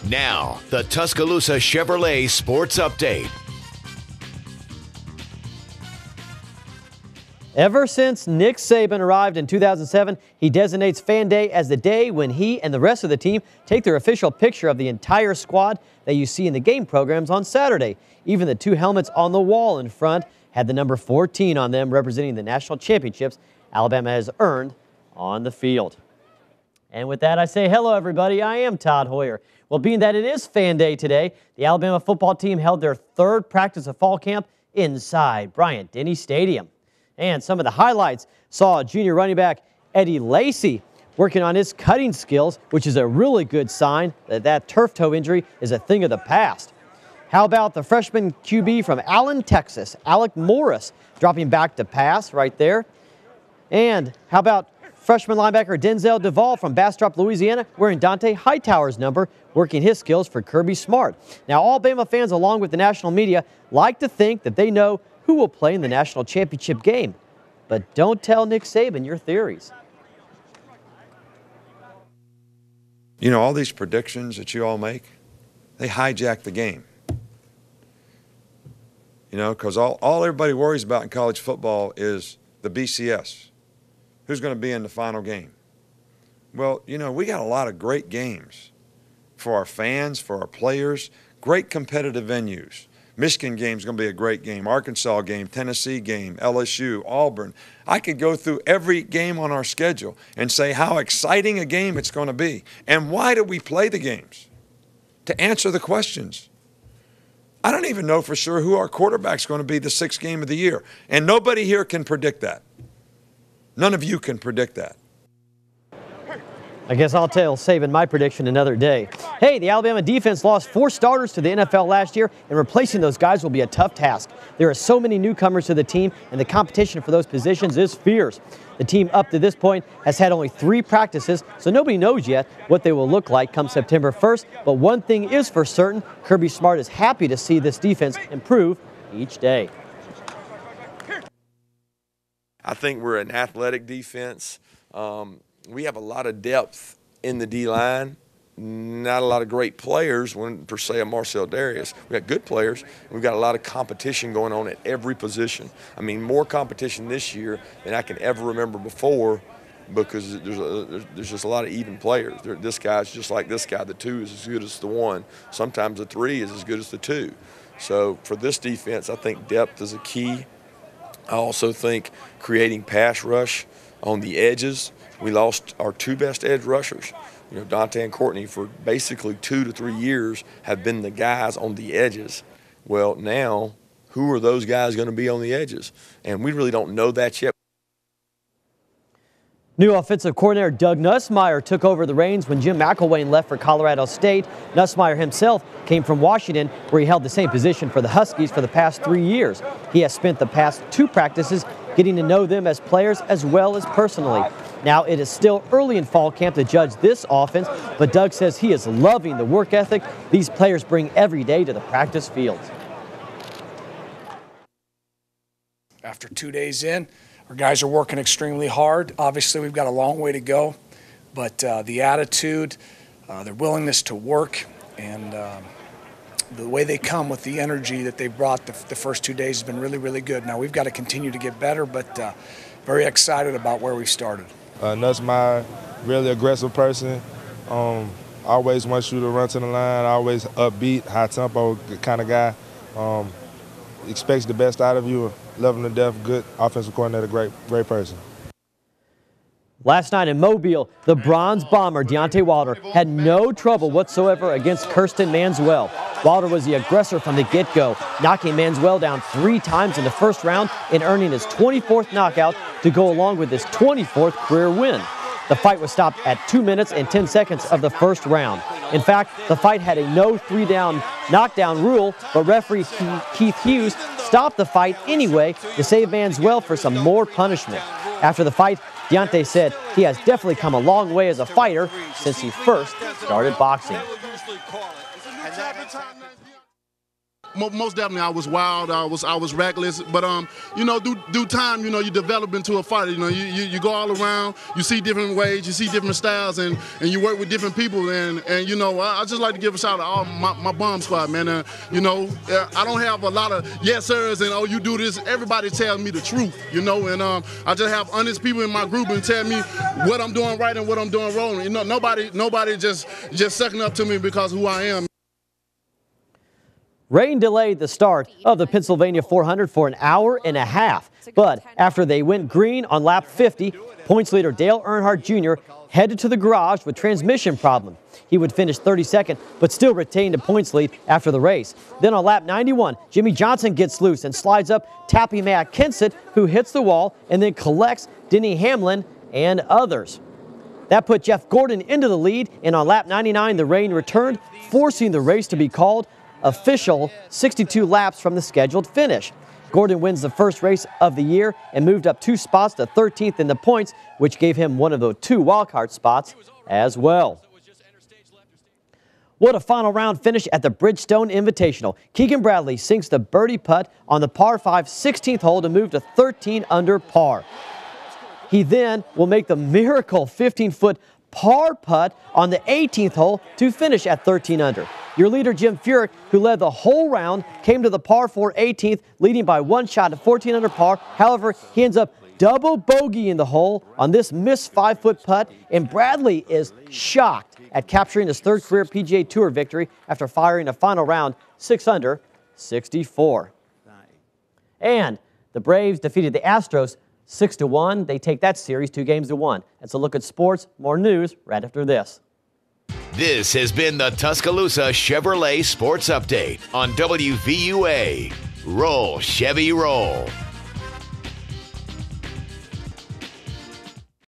Now, the Tuscaloosa Chevrolet Sports Update. Ever since Nick Saban arrived in 2007, he designates Fan Day as the day when he and the rest of the team take their official picture of the entire squad that you see in the game programs on Saturday. Even the two helmets on the wall in front had the number 14 on them, representing the national championships Alabama has earned on the field. And with that, I say hello, everybody. I am Todd Hoyer. Well, being that it is Fan Day today, the Alabama football team held their third practice of fall camp inside Bryant-Denny Stadium. And some of the highlights saw junior running back Eddie Lacy working on his cutting skills, which is a really good sign that turf toe injury is a thing of the past. How about the freshman QB from Allen, Texas, Alec Morris, dropping back to pass right there? And how about freshman linebacker Denzel Duvall from Bastrop, Louisiana, wearing Dante Hightower's number, working his skills for Kirby Smart. Now, all Bama fans, along with the national media, like to think that they know who will play in the national championship game. But don't tell Nick Saban your theories. You know, all these predictions that you all make, they hijack the game. You know, because all everybody worries about in college football is the BCS. Who's going to be in the final game? Well, you know, we got a lot of great games for our fans, for our players, great competitive venues. Michigan game is going to be a great game. Arkansas game, Tennessee game, LSU, Auburn. I could go through every game on our schedule and say how exciting a game it's going to be. And why do we play the games? To answer the questions. I don't even know for sure who our quarterback's going to be the sixth game of the year. And nobody here can predict that. None of you can predict that. I guess I'll tell Saban my prediction another day. Hey, the Alabama defense lost 4 starters to the NFL last year, and replacing those guys will be a tough task. There are so many newcomers to the team, and the competition for those positions is fierce. The team up to this point has had only 3 practices, so nobody knows yet what they will look like come September 1st. But one thing is for certain, Kirby Smart is happy to see this defense improve each day. I think we're an athletic defense. We have a lot of depth in the D-line, not a lot of great players, per se, of Marcel Darius. We've got good players. We've got a lot of competition going on at every position. I mean, more competition this year than I can ever remember before, because there's just a lot of even players. This guy's just like this guy. The 2 is as good as the 1. Sometimes the 3 is as good as the 2. So for this defense, I think depth is a key. I also think creating pass rush on the edges. We lost our 2 best edge rushers. You know, Dante and Courtney for basically 2 to 3 years have been the guys on the edges. Well, now, who are those guys going to be on the edges? And we really don't know that yet. New offensive coordinator Doug Nussmeier took over the reins when Jim McElwain left for Colorado State. Nussmeier himself came from Washington, where he held the same position for the Huskies for the past 3 years. He has spent the past 2 practices getting to know them as players as well as personally. Now, it is still early in fall camp to judge this offense, but Doug says he is loving the work ethic these players bring every day to the practice fields. After 2 days in, our guys are working extremely hard. Obviously, we've got a long way to go, but the attitude, their willingness to work, and the way they come with the energy that they brought the first 2 days has been really, really good. Now, we've got to continue to get better, but very excited about where we started. Nussmeier, really aggressive person. Always wants you to run to the line, always upbeat, high-tempo kind of guy. Expects the best out of you, love him to death, good offensive coordinator, great person. Last night in Mobile, the bronze bomber Deontay Wilder had no trouble whatsoever against Kirsten Manswell. Wilder was the aggressor from the get-go, knocking Manswell down 3 times in the first round and earning his 24th knockout to go along with his 24th career win. The fight was stopped at 2 minutes and 10 seconds of the first round. In fact, the fight had a no 3-down knockdown rule, but referee Keith Hughes stopped the fight anyway to save Manswell for some more punishment. After the fight, Deontay said he has definitely come a long way as a fighter since he first started boxing. most definitely I was wild. I was reckless. But due time, you develop into a fighter. You go all around. You see different ways. You see different styles, and you work with different people. And I just like to give a shout out to all my bomb squad, man. I don't have a lot of yes sirs and you do this. Everybody tells me the truth, and I just have honest people in my group and tell me what I'm doing right and what I'm doing wrong. Nobody just sucking up to me because of who I am. Rain delayed the start of the Pennsylvania 400 for an hour and a half. But after they went green on lap 50, points leader Dale Earnhardt Jr. headed to the garage with transmission problem. He would finish 32nd, but still retained a points lead after the race. Then on lap 91, Jimmy Johnson gets loose and slides up, tapping Matt Kenseth, who hits the wall and then collects Denny Hamlin and others. That put Jeff Gordon into the lead, and on lap 99, the rain returned, forcing the race to be called official 62 laps from the scheduled finish. Gordon wins the first race of the year and moved up 2 spots to 13th in the points, which gave him one of the 2 wildcard spots as well. What a final round finish at the Bridgestone Invitational. Keegan Bradley sinks the birdie putt on the par 5 16th hole to move to 13 under par. He then will make the miracle 15-foot par putt on the 18th hole to finish at 13 under. Your leader, Jim Furyk, who led the whole round, came to the par 4 18th, leading by 1 shot at 14 under par. However, he ends up double bogey in the hole on this missed 5-foot putt, and Bradley is shocked at capturing his 3rd career PGA Tour victory after firing a final round 6 under 64. And the Braves defeated the Astros 6-1. They take that series 2-1. That's a look at sports. More news right after this. This has been the Tuscaloosa Chevrolet Sports Update on WVUA. Roll, Chevy, roll.